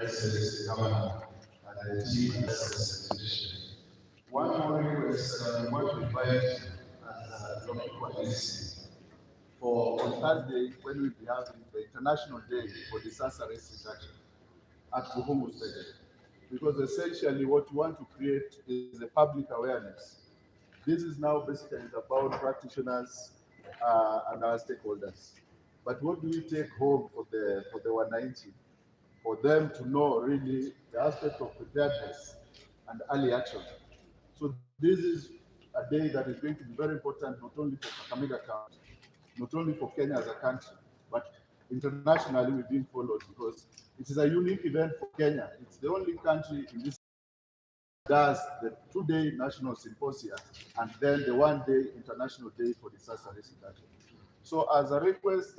Excellency Governor, and the team and representation. One more request we want to invite as Dr. Kwalisi for on Thursday when we'll be having the International Day for Disaster Risk Reduction at Mmust. Because essentially what we want to create is a public awareness. This is now basically about practitioners and our stakeholders. But what do we take home for the 190? For them to know really the aspect of preparedness and early action. So this is a day that is going to be very important not only for Kakamega County, not only for Kenya as a country, but internationally we're being followed because it is a unique event for Kenya. It's the only country in this does the 2-day national symposium and then the 1-day international day for disaster risk reduction. So as a request,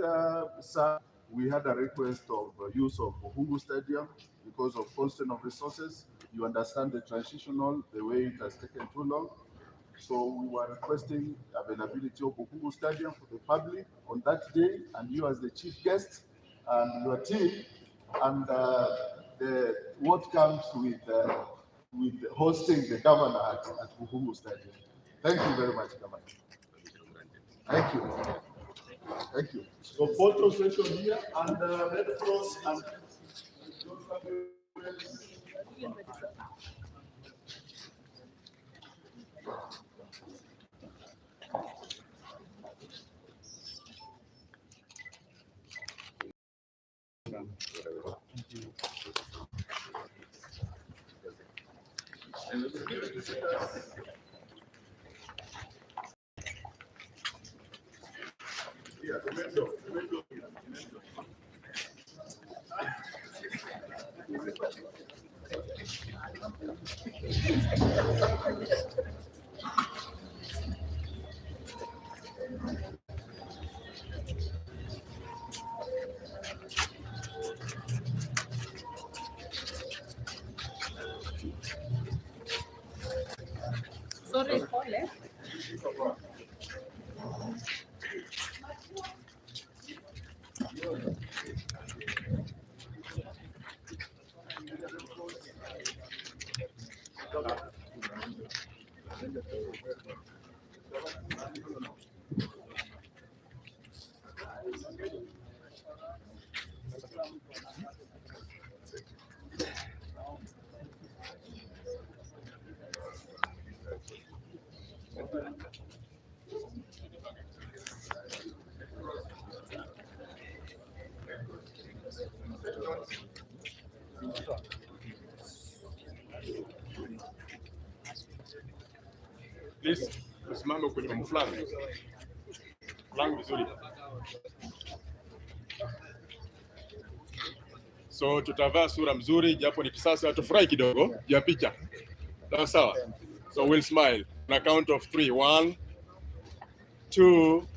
sir, we had a request of use of Mmust Stadium because of constraint of resources. You understand the transitional, the way it has taken too long. So we were requesting availability of Mmust Stadium for the public on that day, and you as the chief guest and your team, and what comes with hosting the governor at Mmust Stadium. Thank you very much, Governor. Thank you. Thank you. So photo session here and Red Cross and sorry, pole. Please, usimame kwenye mflango. Mflango vizuri. So tutavaa sura mzuri japo ni kisasa, tufurahi kidogo ya picha. Sawa sawa. So we'll smile on a count of 3. 1, 2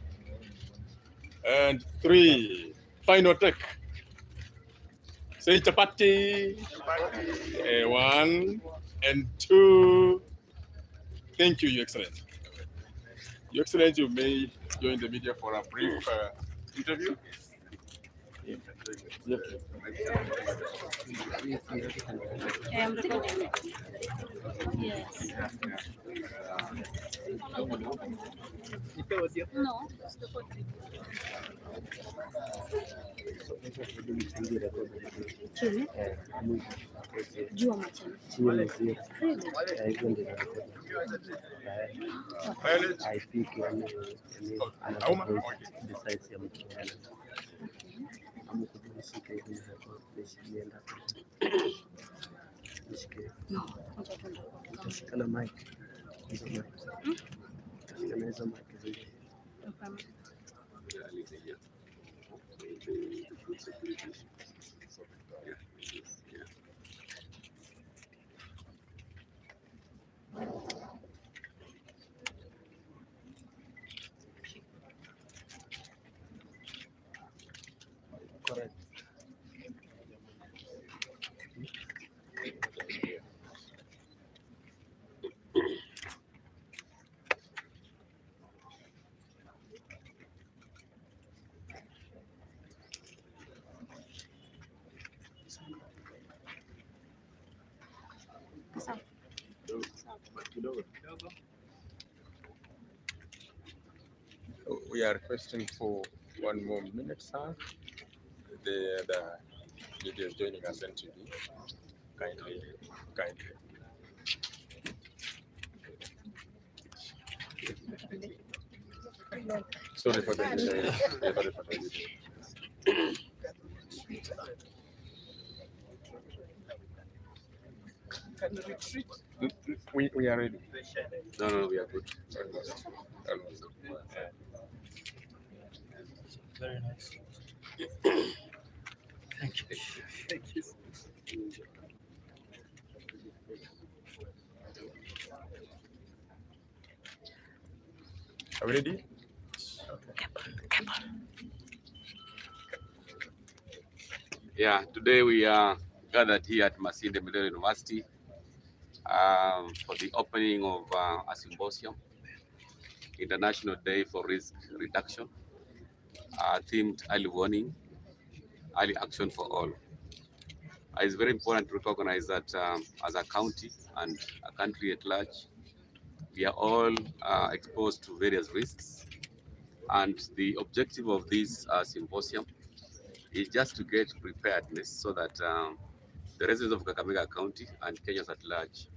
and 3. Final take. Say chapati. 1 and 2. Thank you, Your Excellency. Your Excellency, you may join the media for a brief interview. I am recording. Yes. No, it's the recording. Jua machana. No, utashikana mic hizo mic. Utashikana hizo mic zile. Correct. Sawa. We are requesting for 1 more minute, sir. The video is joining us NTV. Kindly. Sorry for the delay. Yeah, sorry for the delay. We are ready. No, we are good. Almost. Very nice. Thank you. Thank you. Are we ready? Yeah, today we are gathered here at Mmust University for the opening of a symposium, International Day for Risk Reduction, themed Early Warning, Early Action for All. It's very important to recognize that as a county and a country at large, we are all exposed to various risks. And the objective of this symposium is just to get preparedness so that the residents of Kakamega County and Kenyans at large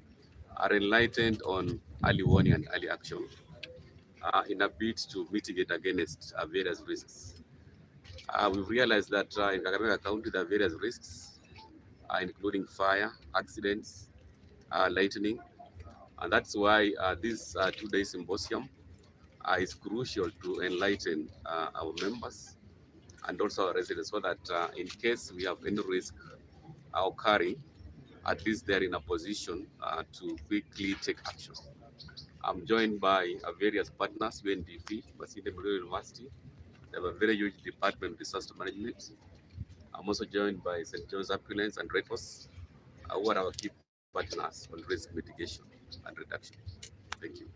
are enlightened on early warning and early action in a bid to mitigate against various risks. We've realized that in Kakamega County there are various risks, including fire, accidents, lightning, and that's why this two-day symposium is crucial to enlighten our members and also our residents, so that in case we have any risk occurring, at least they're in a position to quickly take action. I'm joined by various partners, UNDP, Mmust University. They have a very huge department of disaster management. I'm also joined by St. John's Ambulance and Red Cross, who are our key partners on risk mitigation and reduction. Thank you.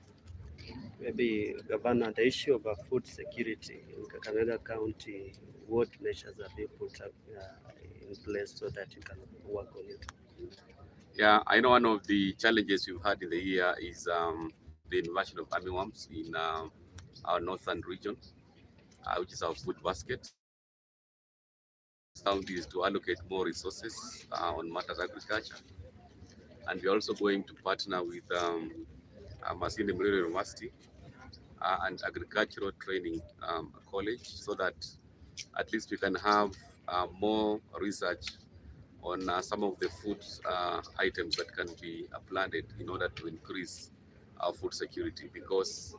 Maybe, Governor, the issue of food security in Kakamega County, what measures have you put up in place so that you can work on it? Yeah, I know one of the challenges we've had in the year is the invasion of armyworms in our northern region, which is our food basket. County is to allocate more resources on matters agriculture, and we're also going to partner with Mmust University and agricultural training college, so that at least we can have more research on some of the food items that can be planted in order to increase our food security. Because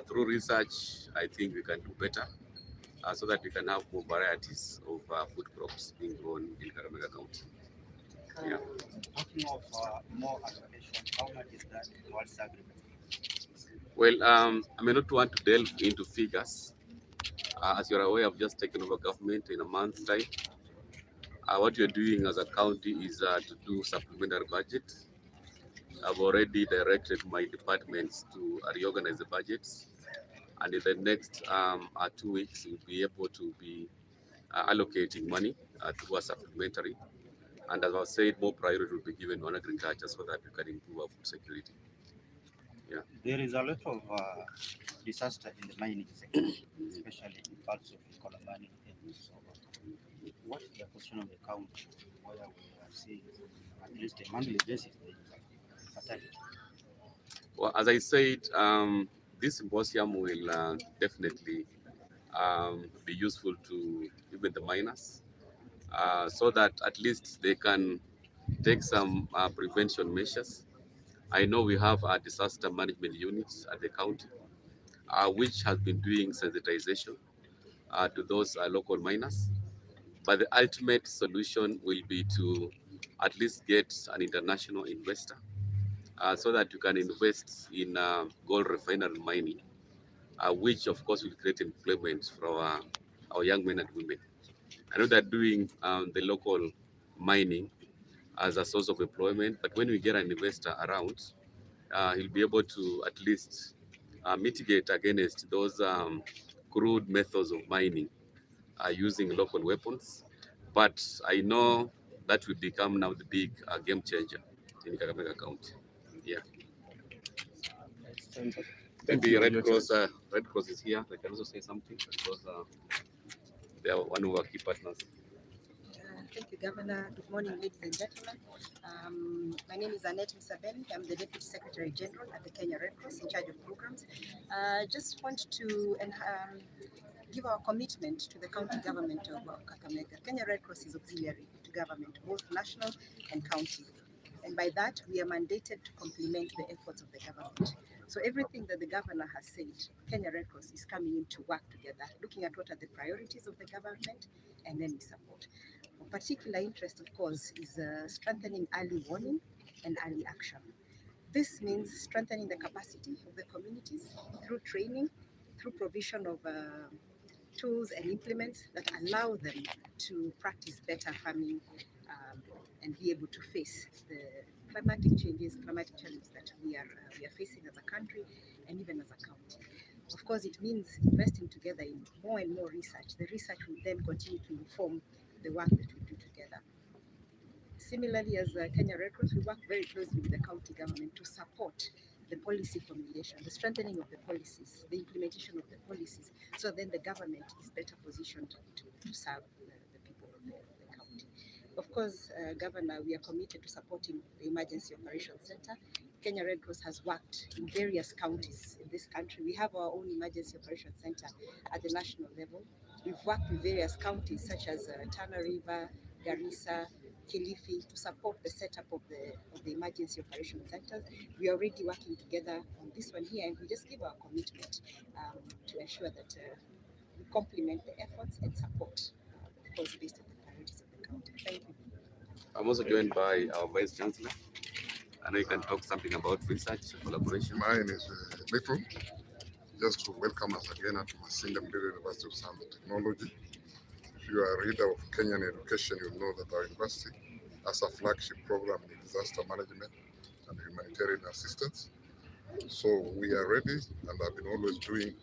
through research, I think we can do better, so that we can have more varieties of food crops being grown in Kakamega County. Yeah. Talking of more allocation, how much is that towards agriculture? Well, I may not want to delve into figures. As you're aware, I've just taken over government in a month's time. What we're doing as a county is to do supplementary budget. I've already directed my departments to reorganize the budgets, and in the next 2 weeks, we'll be able to be allocating money through a supplementary. And as I said, more priority will be given on agriculture so that we can improve our food security. Yeah. There is a lot of disaster in the mining sector, especially in parts of Kolomani and so on. What is the position of the county where we are seeing at least a monthly basis the fatality? Well, as I said, this symposium will definitely be useful to even the miners, so that at least they can take some prevention measures. I know we have a disaster management units at the county, which has been doing sensitization to those local miners. But the ultimate solution will be to at least get an international investor, so that you can invest in gold refinery mining, which of course will create employment for our young men and women. I know they're doing the local mining as a source of employment, but when we get an investor around, he'll be able to at least mitigate against those crude methods of mining using local weapons. But I know that will become now the big game changer. in Kakamega County. Yeah. Thank Maybe you, Red Your Cross. Red Cross is here. They can also say something because they are one of our key partners. Thank you, Governor. Good morning, ladies and gentlemen. My name is Annette Msabeni. I'm the Deputy Secretary General at the Kenya Red Cross in charge of programs. Just want to give our commitment to the county government of Kakamega. Kenya Red Cross is auxiliary to government, both national and county. And by that, we are mandated to complement the efforts of the government. So everything that the governor has said, Kenya Red Cross is coming in to work together, looking at what are the priorities of the government, and then we support. Of particular interest, of course, is strengthening early warning and early action. This means strengthening the capacity of the communities through training, through provision of tools and implements that allow them to practice better farming and be able to face the climatic changes, climatic challenges that we are facing as a country and even as a county. Of course, it means investing together in more and more research. The research will then continue to inform the work that we do together. Similarly, as Kenya Red Cross, we work very closely with the county government to support the policy formulation, the strengthening of the policies, the implementation of the policies, so then the government is better positioned to serve the people of the county. Of course, Governor, we are committed to supporting the Emergency Operations Center. Kenya Red Cross has worked in various counties in this country. We have our own Emergency Operations Center at the national level. We've worked with various counties such as Tana River, Garissa, Kilifi to support the setup of the emergency operations centers. We are already working together on this one here, and we just give our commitment to ensure that we complement the efforts and support, of course, based on the priorities of the county. Thank you. I'm also joined by our Vice Chancellor. I know you can talk something about research collaboration. Mine is little, just to welcome us again at Masinde University of Science and Technology. If you are a reader of Kenyan education, you'll know that our university has a flagship program in disaster management and humanitarian assistance. So we are ready and have been always doing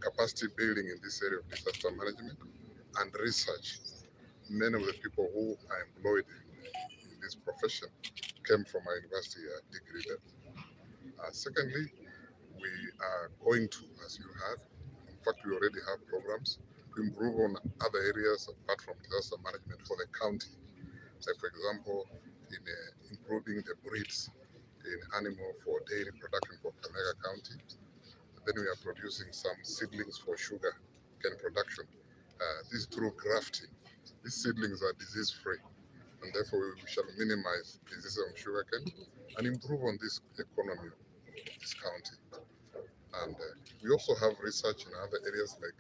capacity building in this area of disaster management and research. Many of the people who are employed in this profession came from our university at degree level. Secondly, we are going to, as you have, in fact, we already have programs to improve on other areas apart from disaster management for the county. Like, for example, in improving the breeds in animal for dairy production for Kakamega County. And then we are producing some seedlings for sugar cane production. This is through grafting. These seedlings are disease-free, and therefore we shall minimize disease on sugarcane and improve on this economy of this county. And we also have research in other areas like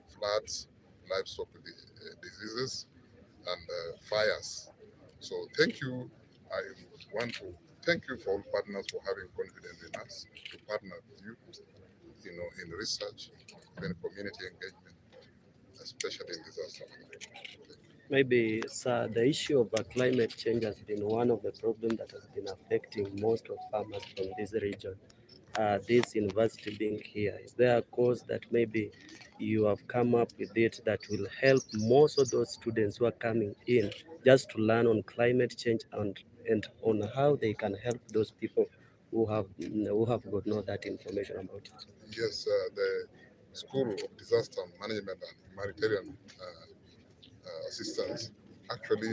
floods, livestock diseases, and fires. So thank you. I want to thank you for all partners for having confidence in us to partner with you, in research and community engagement, especially in disaster management. Maybe, sir, the issue of climate change has been one of the problems that has been affecting most of farmers from this region. This university being here, is there a cause that maybe you have come up with it that will help most of those students who are coming in just to learn on climate change and on how they can help those people who have got know that information about it? Yes, the School of Disaster Management and Humanitarian Assistance actually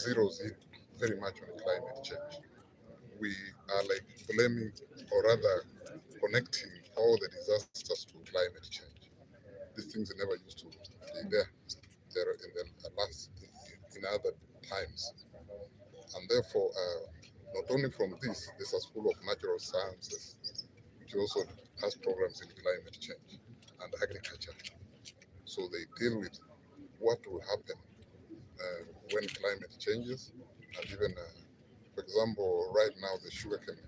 zeroes in very much on climate change. We are like blaming, or rather connecting all the disasters to climate change. These things never used to be there. They're in the last, in other times. And therefore, not only from this, there's a School of Natural Sciences, which also has programs in climate change and agriculture. So they deal with what will happen when climate changes, and even, for example, right now the sugarcane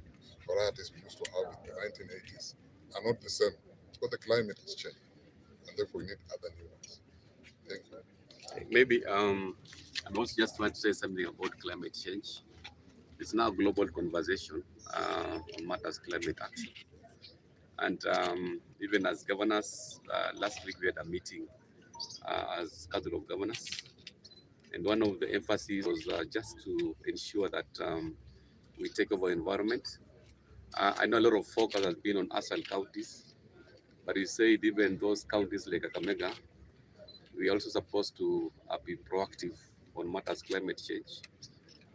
varieties we used to have in the 1980s are not the same because the climate has changed, and therefore we need other new ones. Thank you. Maybe I also just want to say something about climate change. It's now a global conversation on matters climate action. And even as governors, last week we had a meeting as Council of Governors. And one of the emphases was just to ensure that we take over environment. I know a lot of focus has been on ASAL counties, but you said even those counties like Kakamega, we are also supposed to be proactive on matters climate change.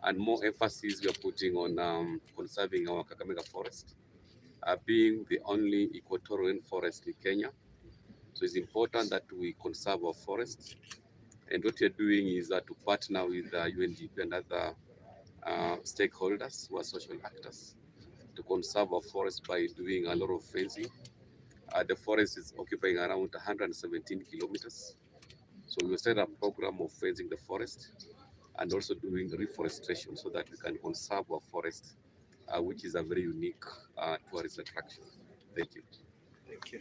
And more emphasis we are putting on conserving our Kakamega forest, being the only equatorial forest in Kenya. So it's important that we conserve our forests. And what we are doing is to partner with UNDP and other stakeholders who are social actors to conserve our forest by doing a lot of fencing. The forest is occupying around 117 kilometers. So we will set a program of fencing the forest and also doing reforestation so that we can conserve our forest, which is a very unique tourist attraction. Thank you. Thank you.